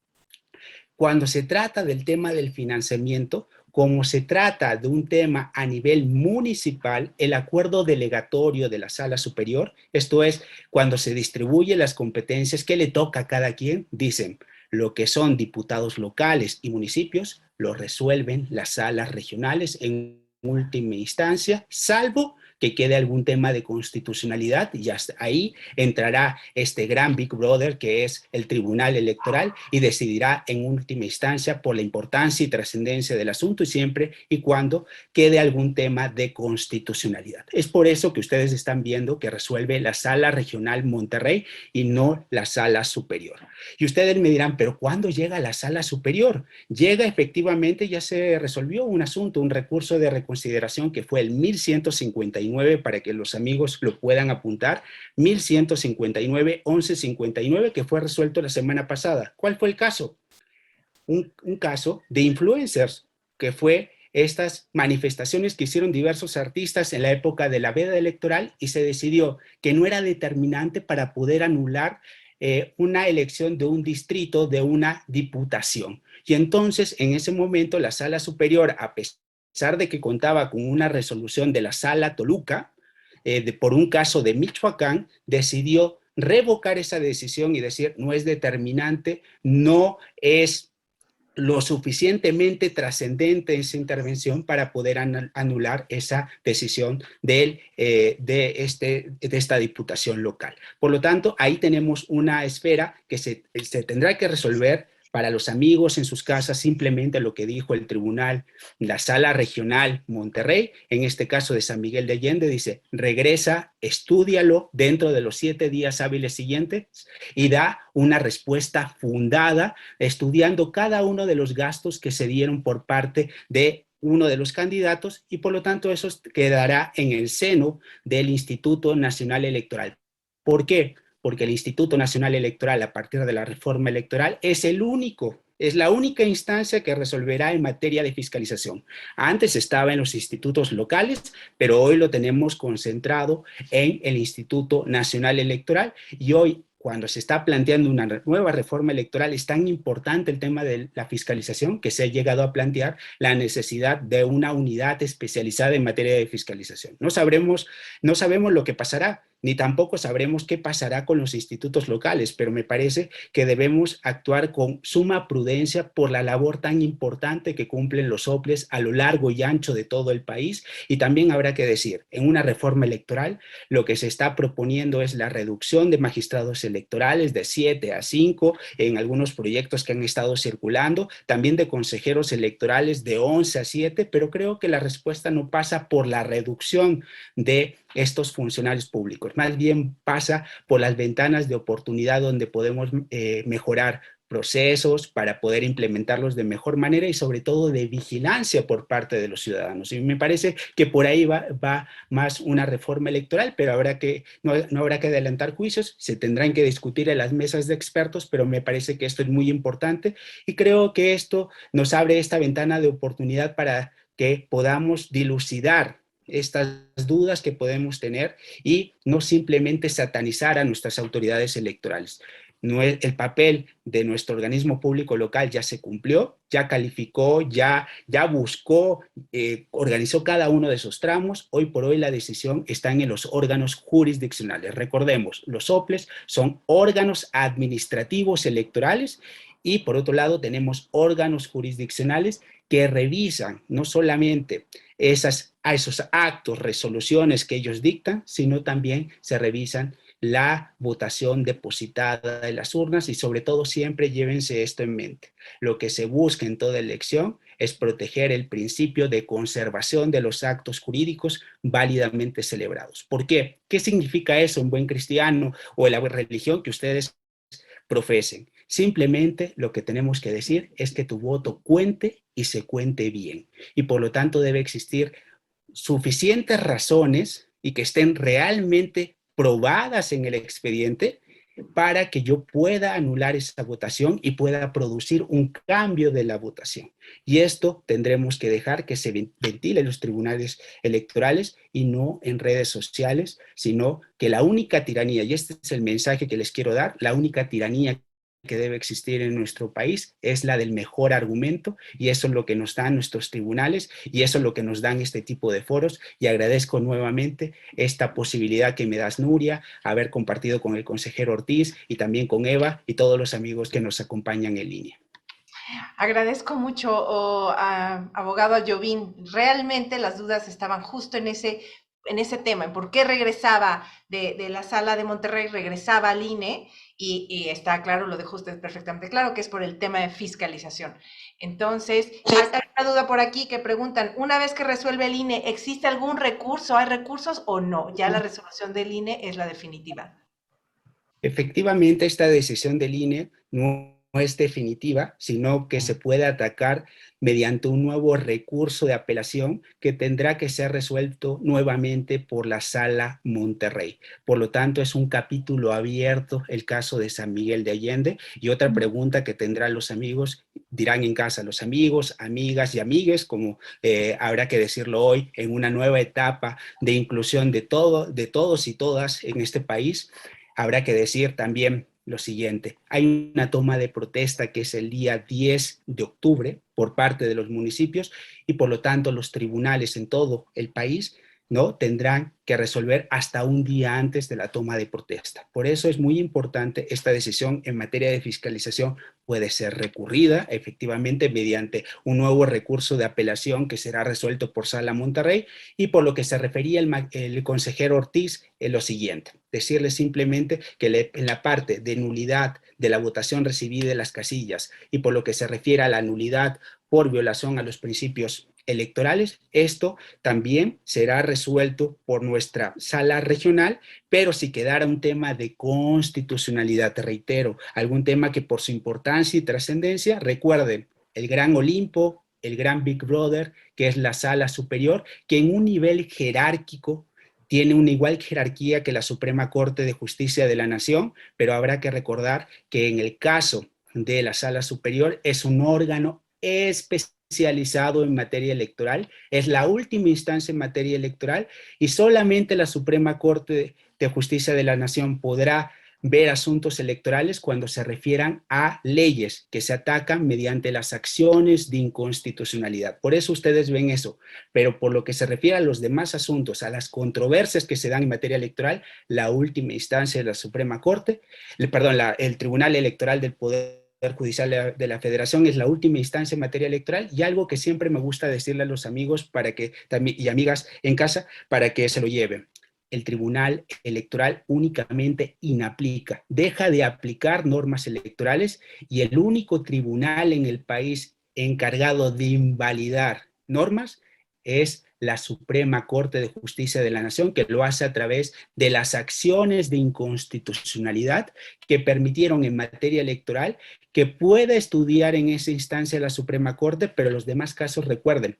Cuando se trata del tema del financiamiento, como se trata de un tema a nivel municipal, el acuerdo delegatorio de la Sala Superior, esto es, cuando se distribuyen las competencias que le toca a cada quien, dicen, lo que son diputados locales y municipios, lo resuelven las salas regionales en última instancia, salvo que quede algún tema de constitucionalidad, y hasta ahí entrará este gran Big Brother que es el Tribunal Electoral y decidirá en última instancia por la importancia y trascendencia del asunto y siempre y cuando quede algún tema de constitucionalidad. Es por eso que ustedes están viendo que resuelve la Sala Regional Monterrey y no la Sala Superior. Y ustedes me dirán, pero ¿cuándo llega a la Sala Superior? Llega efectivamente, ya se resolvió un asunto, un recurso de reconsideración que fue el 1159, para que los amigos lo puedan apuntar, 1159-1159, que fue resuelto la semana pasada. ¿Cuál fue el caso? Un caso de influencers, que fue estas manifestaciones que hicieron diversos artistas en la época de la veda electoral y se decidió que no era determinante para poder anular una elección de un distrito, de una diputación. Y entonces, en ese momento, la Sala Superior, a pesar de que contaba con una resolución de la Sala Toluca, por un caso de Michoacán, decidió revocar esa decisión y decir, no es determinante, no es lo suficientemente trascendente esa intervención para poder anular esa decisión de esta diputación local. Por lo tanto, ahí tenemos una esfera que se tendrá que resolver. Para los amigos en sus casas, simplemente lo que dijo el tribunal, la Sala Regional Monterrey, en este caso de San Miguel de Allende, dice, regresa, estúdialo dentro de los 7 días hábiles siguientes y da una respuesta fundada, estudiando cada uno de los gastos que se dieron por parte de uno de los candidatos y por lo tanto eso quedará en el seno del Instituto Nacional Electoral. ¿Por qué? Porque el Instituto Nacional Electoral, a partir de la reforma electoral, es la única instancia que resolverá en materia de fiscalización. Antes estaba en los institutos locales, pero hoy lo tenemos concentrado en el Instituto Nacional Electoral y hoy, cuando se está planteando una nueva reforma electoral, es tan importante el tema de la fiscalización que se ha llegado a plantear la necesidad de una unidad especializada en materia de fiscalización. No sabemos lo que pasará, ni tampoco sabremos qué pasará con los institutos locales, pero me parece que debemos actuar con suma prudencia por la labor tan importante que cumplen los OPLES a lo largo y ancho de todo el país. Y también habrá que decir, en una reforma electoral, lo que se está proponiendo es la reducción de magistrados electorales de 7 a 5, en algunos proyectos que han estado circulando, también de consejeros electorales de 11 a 7, pero creo que la respuesta no pasa por la reducción de estos funcionarios públicos, más bien pasa por las ventanas de oportunidad donde podemos mejorar procesos para poder implementarlos de mejor manera y sobre todo de vigilancia por parte de los ciudadanos. Y me parece que por ahí va más una reforma electoral, pero no habrá que adelantar juicios, se tendrán que discutir en las mesas de expertos, pero me parece que esto es muy importante y creo que esto nos abre esta ventana de oportunidad para que podamos dilucidar estas dudas que podemos tener y no simplemente satanizar a nuestras autoridades electorales. El papel de nuestro organismo público local ya se cumplió, ya calificó, ya buscó, organizó cada uno de esos tramos. Hoy por hoy la decisión está en los órganos jurisdiccionales. Recordemos, los OPLES son órganos administrativos electorales y por otro lado tenemos órganos jurisdiccionales que revisan no solamente esos actos, resoluciones que ellos dictan, sino también se revisan la votación depositada en las urnas y sobre todo siempre llévense esto en mente. Lo que se busca en toda elección es proteger el principio de conservación de los actos jurídicos válidamente celebrados. ¿Por qué? ¿Qué significa eso en buen cristiano o en la religión que ustedes profesen? Simplemente lo que tenemos que decir es que tu voto cuente y se cuente bien. Y por lo tanto debe existir suficientes razones y que estén realmente probadas en el expediente para que yo pueda anular esa votación y pueda producir un cambio de la votación. Y esto tendremos que dejar que se ventile en los tribunales electorales y no en redes sociales, sino que la única tiranía, y este es el mensaje que les quiero dar, la única tiranía que debe existir en nuestro país es la del mejor argumento y eso es lo que nos dan nuestros tribunales y eso es lo que nos dan este tipo de foros y agradezco nuevamente esta posibilidad que me das, Nuria, haber compartido con el consejero Ortiz y también con Eva y todos los amigos que nos acompañan en línea. Agradezco mucho, abogado Ayovín. Realmente las dudas estaban justo en ese en ese tema, en por qué regresaba de la sala de Monterrey, regresaba al INE, y está claro, lo dejó usted perfectamente claro, que es por el tema de fiscalización. Entonces, hay una duda por aquí que preguntan, una vez que resuelve el INE, ¿existe algún recurso? ¿Hay recursos o no? Ya la resolución del INE es la definitiva. Efectivamente, esta decisión del INE no es definitiva, sino que se puede atacar mediante un nuevo recurso de apelación que tendrá que ser resuelto nuevamente por la Sala Monterrey. Por lo tanto, es un capítulo abierto el caso de San Miguel de Allende. Y otra pregunta que tendrán los amigos, dirán en casa los amigos, amigas y amigues, como habrá que decirlo hoy, en una nueva etapa de inclusión de todos y todas en este país. Habrá que decir también lo siguiente, hay una toma de protesta que es el día 10 de octubre por parte de los municipios y por lo tanto los tribunales en todo el país, ¿no?, tendrán que resolver hasta un día antes de la toma de protesta. Por eso es muy importante esta decisión en materia de fiscalización. Puede ser recurrida efectivamente mediante un nuevo recurso de apelación que será resuelto por Sala Monterrey, y por lo que se refería el consejero Ortiz, lo siguiente, decirle simplemente que en la parte de nulidad de la votación recibida de las casillas y por lo que se refiere a la nulidad por violación a los principios electorales, esto también será resuelto por nuestra sala regional, pero si quedara un tema de constitucionalidad, te reitero, algún tema que por su importancia y trascendencia, recuerden, el gran Olimpo, el gran Big Brother, que es la sala superior, que en un nivel jerárquico tiene una igual jerarquía que la Suprema Corte de Justicia de la Nación, pero habrá que recordar que en el caso de la Sala Superior es un órgano especializado en materia electoral, es la última instancia en materia electoral y solamente la Suprema Corte de Justicia de la Nación podrá ver asuntos electorales cuando se refieran a leyes que se atacan mediante las acciones de inconstitucionalidad. Por eso ustedes ven eso, pero por lo que se refiere a los demás asuntos, a las controversias que se dan en materia electoral, la última instancia de la Suprema Corte, el Tribunal Electoral del Poder Judicial de la Federación es la última instancia en materia electoral, y algo que siempre me gusta decirle a los amigos para que, y amigas en casa para que se lo lleven. El Tribunal Electoral únicamente inaplica, deja de aplicar normas electorales, y el único tribunal en el país encargado de invalidar normas es la Suprema Corte de Justicia de la Nación, que lo hace a través de las acciones de inconstitucionalidad que permitieron en materia electoral que pueda estudiar en esa instancia la Suprema Corte, pero los demás casos, recuerden,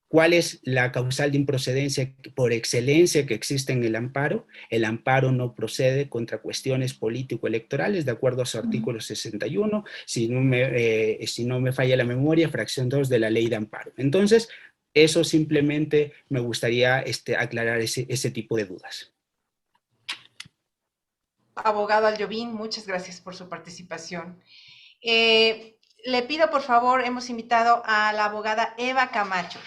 ¿cuál es la causal de improcedencia por excelencia que existe en el amparo? El amparo no procede contra cuestiones político-electorales, de acuerdo a su artículo 61, si no me falla la memoria, fracción 2 de la ley de amparo. Entonces, eso simplemente me gustaría aclarar ese tipo de dudas. Abogado Aljovín, muchas gracias por su participación. Le pido, por favor, hemos invitado a la abogada Eva Camacho.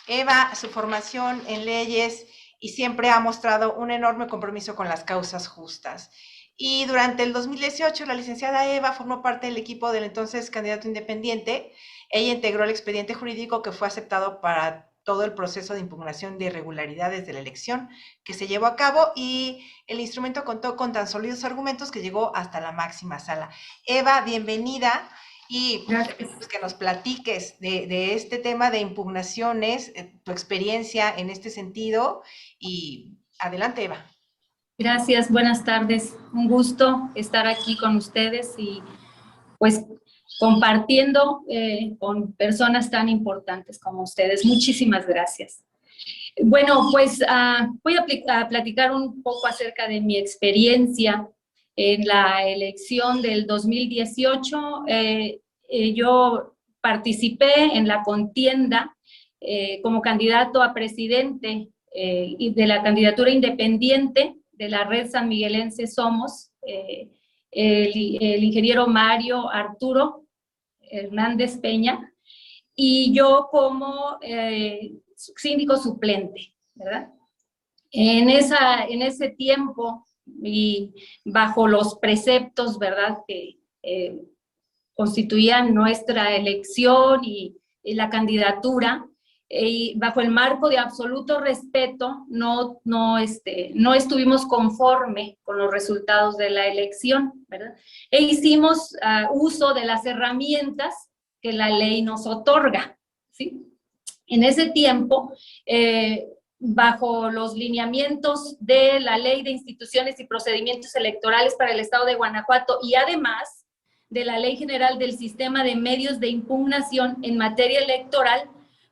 Eva, su formación en leyes y siempre ha mostrado un enorme compromiso con las causas justas. Y durante el 2018, la licenciada Eva formó parte del equipo del entonces candidato independiente. Ella integró el expediente jurídico que fue aceptado para todo el proceso de impugnación de irregularidades de la elección que se llevó a cabo, y el instrumento contó con tan sólidos argumentos que llegó hasta la máxima sala. Eva, bienvenida. Y pues, que nos platiques de este tema de impugnaciones, tu experiencia en este sentido, y adelante, Eva. Gracias, buenas tardes. Un gusto estar aquí con ustedes y pues compartiendo con personas tan importantes como ustedes. Muchísimas gracias. Bueno, pues voy a platicar un poco acerca de mi experiencia en la elección del 2018. Yo participé en la contienda como candidato a presidente y de la candidatura independiente de la red sanmiguelense Somos, el ingeniero Mario Arturo Hernández Peña, y yo como síndico suplente, ¿verdad? En ese tiempo, y bajo los preceptos, ¿verdad?, que constituían nuestra elección y la candidatura, y bajo el marco de absoluto respeto, no estuvimos conforme con los resultados de la elección, ¿verdad? E hicimos uso de las herramientas que la ley nos otorga, ¿sí? En ese tiempo, bajo los lineamientos de la Ley de Instituciones y Procedimientos Electorales para el Estado de Guanajuato y además de la Ley General del Sistema de Medios de Impugnación en materia electoral,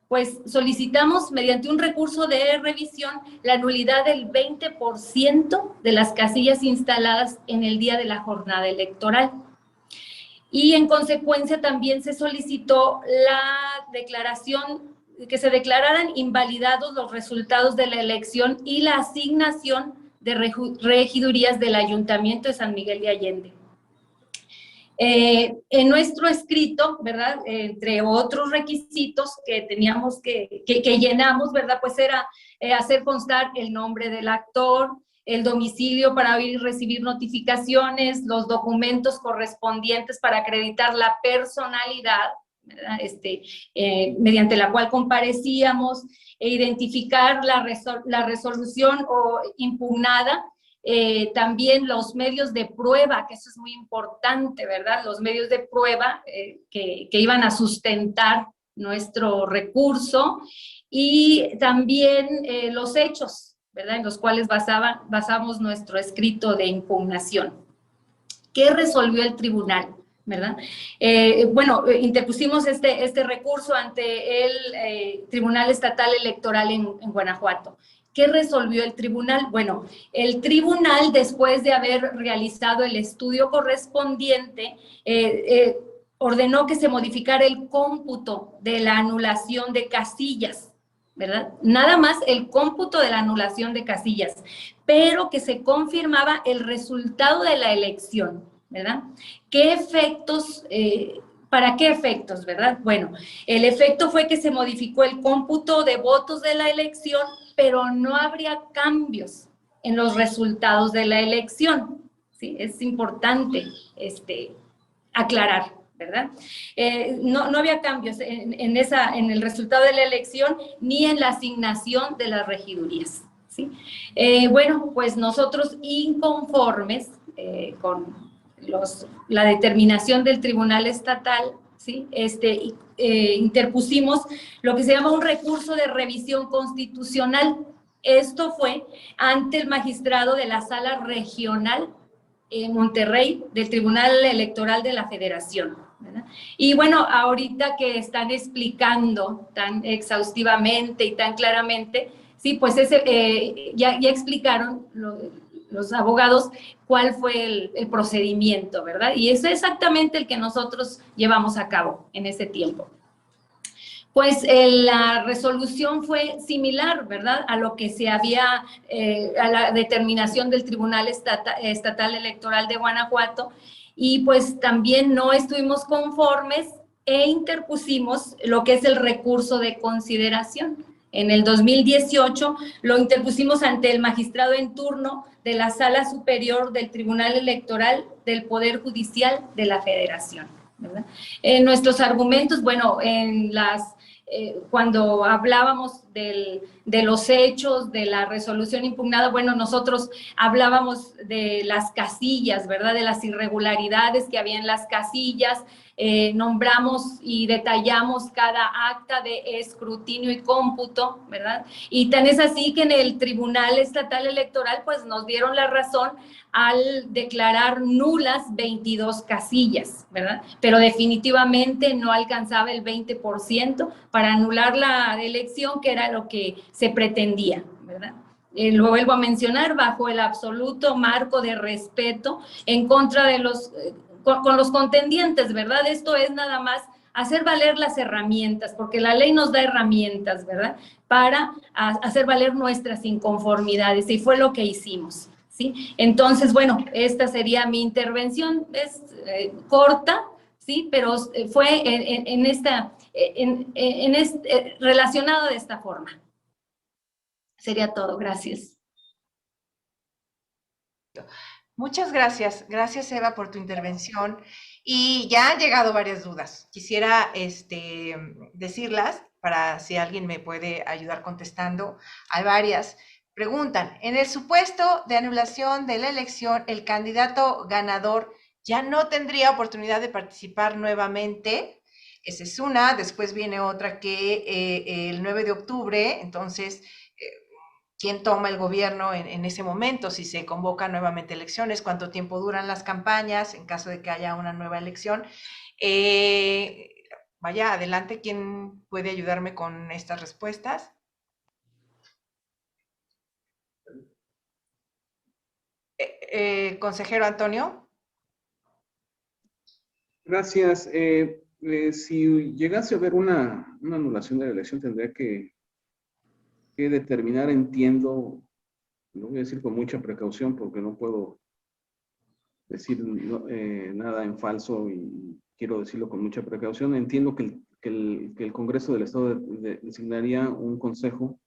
pues solicitamos mediante un recurso de revisión la nulidad del 20% de las casillas instaladas en el día de la jornada electoral. Y en consecuencia también se solicitó la declaración, que se declararan invalidados los resultados de la elección y la asignación de regidurías del Ayuntamiento de San Miguel de Allende. En nuestro escrito, ¿verdad? Entre otros requisitos que teníamos que llenamos, ¿verdad? Pues era hacer constar el nombre del actor, el domicilio para ir y recibir notificaciones, los documentos correspondientes para acreditar la personalidad, ¿verdad? Mediante la cual comparecíamos, e identificar la resolución o impugnada. También los medios de prueba, que eso es muy importante, ¿verdad? Los medios de prueba que iban a sustentar nuestro recurso y también los hechos, ¿verdad? En los cuales basamos nuestro escrito de impugnación. ¿Qué resolvió el tribunal? ¿Verdad? Interpusimos este recurso ante el Tribunal Estatal Electoral en Guanajuato. ¿Qué resolvió el tribunal? Bueno, el tribunal, después de haber realizado el estudio correspondiente, ordenó que se modificara el cómputo de la anulación de casillas, ¿verdad? Nada más el cómputo de la anulación de casillas, pero que se confirmaba el resultado de la elección, ¿verdad? ¿Qué efectos, para qué efectos, verdad? Bueno, el efecto fue que se modificó el cómputo de votos de la elección, pero no habría cambios en los resultados de la elección, ¿sí? Es importante aclarar, ¿verdad? No había cambios en el resultado de la elección ni en la asignación de las regidurías, ¿sí? Pues nosotros inconformes con la determinación del Tribunal Estatal, ¿sí? Interpusimos lo que se llama un recurso de revisión constitucional. Esto fue ante el magistrado de la Sala Regional en Monterrey del Tribunal Electoral de la Federación, ¿verdad? Y bueno, ahorita que están explicando tan exhaustivamente y tan claramente, sí, pues ya explicaron los abogados cuál fue el procedimiento, ¿verdad? Y es exactamente el que nosotros llevamos a cabo en ese tiempo. Pues la resolución fue similar, ¿verdad? A lo que se había, a la determinación del Tribunal Estatal Electoral de Guanajuato, y pues también no estuvimos conformes e interpusimos lo que es el recurso de consideración. En el 2018 lo interpusimos ante el magistrado en turno de la Sala Superior del Tribunal Electoral del Poder Judicial de la Federación, ¿verdad? Nuestros argumentos, bueno, cuando hablábamos de los hechos, de la resolución impugnada, bueno, nosotros hablábamos de las casillas, ¿verdad? De las irregularidades que había en las casillas, nombramos y detallamos cada acta de escrutinio y cómputo, ¿verdad? Y tan es así que en el Tribunal Estatal Electoral, pues nos dieron la razón al declarar nulas 22 casillas, ¿verdad? Pero definitivamente no alcanzaba el 20% para anular la elección, que era lo que se pretendía, ¿verdad? Lo vuelvo a mencionar, bajo el absoluto marco de respeto en contra de con los contendientes, ¿verdad? Esto es nada más hacer valer las herramientas, porque la ley nos da herramientas, ¿verdad? Para hacer valer nuestras inconformidades, y fue lo que hicimos, ¿sí? Entonces, bueno, esta sería mi intervención, es corta, ¿sí? Pero fue relacionado de esta forma. Sería todo, gracias. Muchas gracias. Gracias, Eva, por tu intervención. Y ya han llegado varias dudas. Quisiera decirlas para si alguien me puede ayudar contestando. Hay varias. Preguntan, en el supuesto de anulación de la elección, ¿el candidato ganador ya no tendría oportunidad de participar nuevamente? Esa es una. Después viene otra que el 9 de octubre, entonces, ¿quién toma el gobierno en ese momento? Si se convocan nuevamente elecciones, ¿cuánto tiempo duran las campañas en caso de que haya una nueva elección? Vaya, adelante, ¿quién puede ayudarme con estas respuestas? Consejero Antonio. Gracias. Si llegase a haber una anulación de la elección, tendría que determinar, entiendo, lo voy a decir con mucha precaución porque no puedo decir nada en falso y quiero decirlo con mucha precaución. Entiendo que el Congreso del Estado designaría un consejo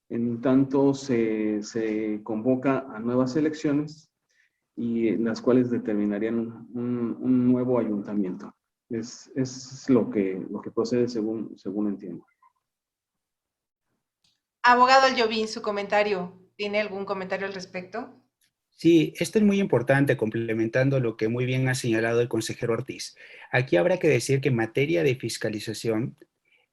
en tanto se convoca a nuevas elecciones y las cuales determinarían un nuevo ayuntamiento. Es lo que procede según entiendo. Abogado Aljovín, su comentario. ¿Tiene algún comentario al respecto? Sí, esto es muy importante, complementando lo que muy bien ha señalado el consejero Ortiz. Aquí habrá que decir que en materia de fiscalización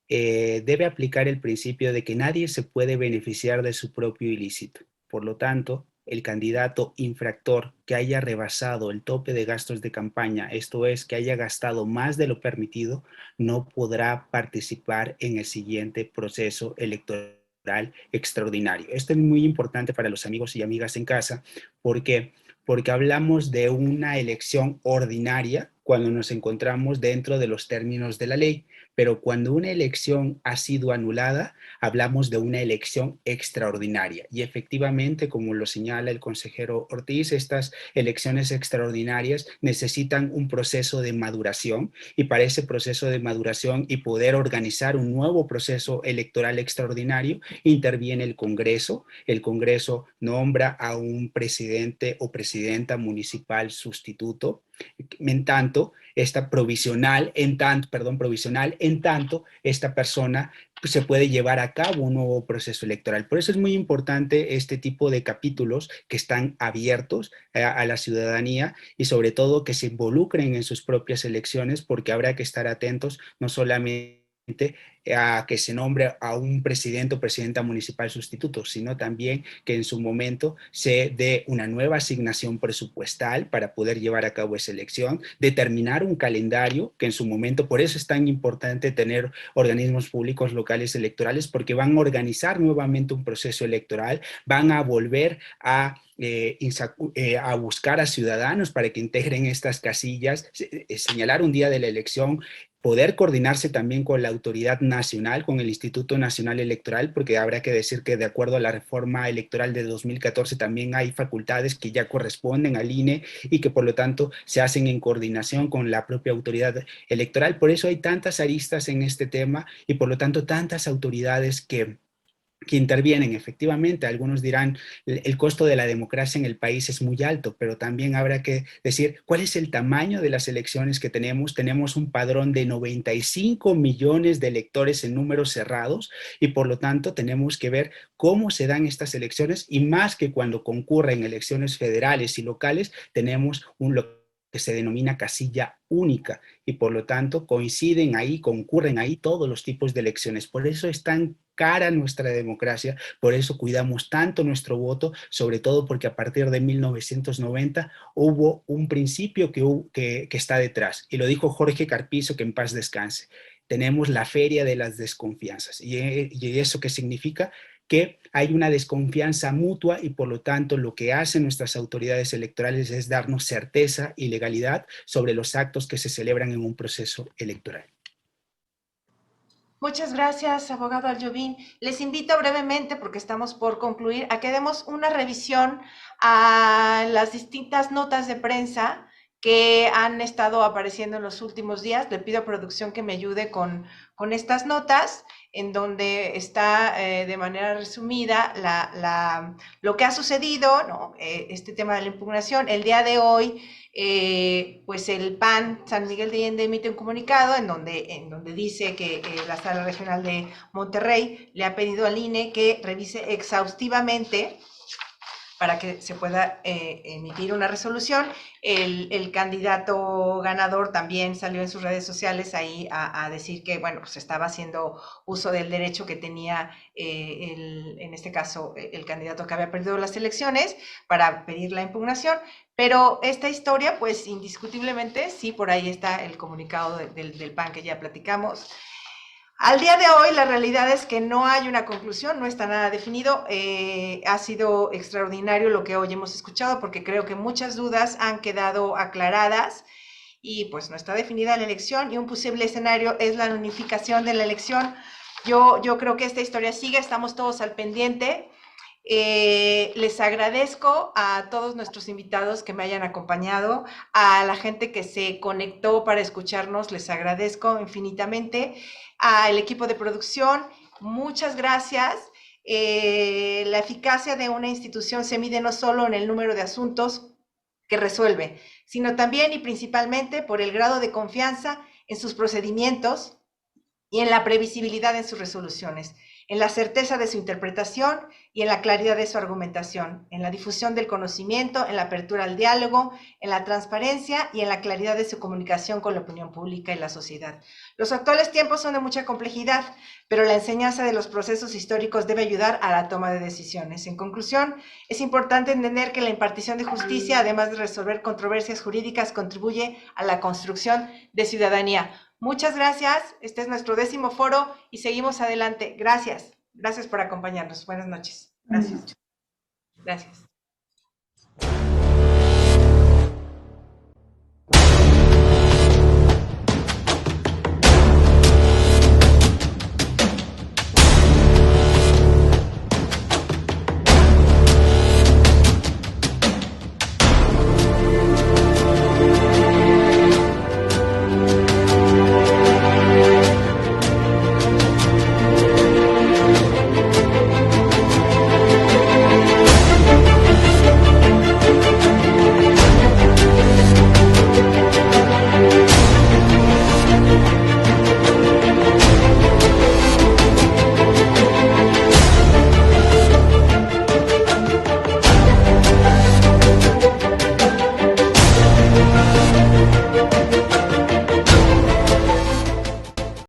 debe aplicar el principio de que nadie se puede beneficiar de su propio ilícito. Por lo tanto, el candidato infractor que haya rebasado el tope de gastos de campaña, esto es, que haya gastado más de lo permitido, no podrá participar en el siguiente proceso electoral extraordinario. Esto es muy importante para los amigos y amigas en casa, porque hablamos de una elección ordinaria cuando nos encontramos dentro de los términos de la ley, pero cuando una elección ha sido anulada, hablamos de una elección extraordinaria. Y efectivamente, como lo señala el consejero Ortiz, estas elecciones extraordinarias necesitan un proceso de maduración, y para ese proceso de maduración y poder organizar un nuevo proceso electoral extraordinario, interviene el Congreso. El Congreso nombra a un presidente o presidenta municipal sustituto. En tanto, en tanto, esta persona se puede llevar a cabo un nuevo proceso electoral. Por eso es muy importante este tipo de capítulos que están abiertos a la ciudadanía y sobre todo que se involucren en sus propias elecciones, porque habrá que estar atentos no solamente a que se nombre a un presidente o presidenta municipal sustituto, sino también que en su momento se dé una nueva asignación presupuestal para poder llevar a cabo esa elección, determinar un calendario que en su momento, por eso es tan importante tener organismos públicos locales electorales, porque van a organizar nuevamente un proceso electoral, van a volver a buscar a ciudadanos para que integren estas casillas, señalar un día de la elección, poder coordinarse también con la autoridad nacional, con el Instituto Nacional Electoral, porque habrá que decir que de acuerdo a la reforma electoral de 2014 también hay facultades que ya corresponden al INE y que por lo tanto se hacen en coordinación con la propia autoridad electoral. Por eso hay tantas aristas en este tema y por lo tanto tantas autoridades que intervienen. Efectivamente, algunos dirán el costo de la democracia en el país es muy alto, pero también habrá que decir cuál es el tamaño de las elecciones que tenemos. Tenemos un padrón de 95 millones de electores en números cerrados y por lo tanto tenemos que ver cómo se dan estas elecciones y más que cuando concurren elecciones federales y locales, tenemos lo que se denomina casilla única y por lo tanto concurren ahí todos los tipos de elecciones. Por eso es tan cara nuestra democracia, por eso cuidamos tanto nuestro voto, sobre todo porque a partir de 1990 hubo un principio que está detrás, y lo dijo Jorge Carpizo, que en paz descanse. Tenemos la feria de las desconfianzas, y eso qué significa que hay una desconfianza mutua y por lo tanto lo que hacen nuestras autoridades electorales es darnos certeza y legalidad sobre los actos que se celebran en un proceso electoral. Muchas gracias, abogado Aljovín. Les invito brevemente, porque estamos por concluir, a que demos una revisión a las distintas notas de prensa que han estado apareciendo en los últimos días. Le pido a producción que me ayude con estas notas, en donde está de manera resumida lo que ha sucedido, ¿no? Este tema de la impugnación. El día de hoy, pues el PAN San Miguel de Allende emite un comunicado en donde dice que la Sala Regional de Monterrey le ha pedido al INE que revise exhaustivamente para que se pueda emitir una resolución. El candidato ganador también salió en sus redes sociales ahí a decir que, bueno, pues estaba haciendo uso del derecho que tenía, en este caso, el candidato que había perdido las elecciones para pedir la impugnación. Pero esta historia, pues indiscutiblemente, sí, por ahí está el comunicado del PAN que ya platicamos. Al día de hoy, la realidad es que no hay una conclusión, no está nada definido. Ha sido extraordinario lo que hoy hemos escuchado, porque creo que muchas dudas han quedado aclaradas y pues no está definida la elección, y un posible escenario es la unificación de la elección. Yo creo que esta historia sigue, estamos todos al pendiente. Les agradezco a todos nuestros invitados que me hayan acompañado, a la gente que se conectó para escucharnos, les agradezco infinitamente, al equipo de producción, muchas gracias. La eficacia de una institución se mide no solo en el número de asuntos que resuelve, sino también y principalmente por el grado de confianza en sus procedimientos y en la previsibilidad en sus resoluciones, en la certeza de su interpretación y en la claridad de su argumentación, en la difusión del conocimiento, en la apertura al diálogo, en la transparencia y en la claridad de su comunicación con la opinión pública y la sociedad. Los actuales tiempos son de mucha complejidad, pero la enseñanza de los procesos históricos debe ayudar a la toma de decisiones. En conclusión, es importante entender que la impartición de justicia, además de resolver controversias jurídicas, contribuye a la construcción de ciudadanía. Muchas gracias, este es nuestro 10º foro y seguimos adelante. Gracias, gracias por acompañarnos. Buenas noches. Gracias. Gracias.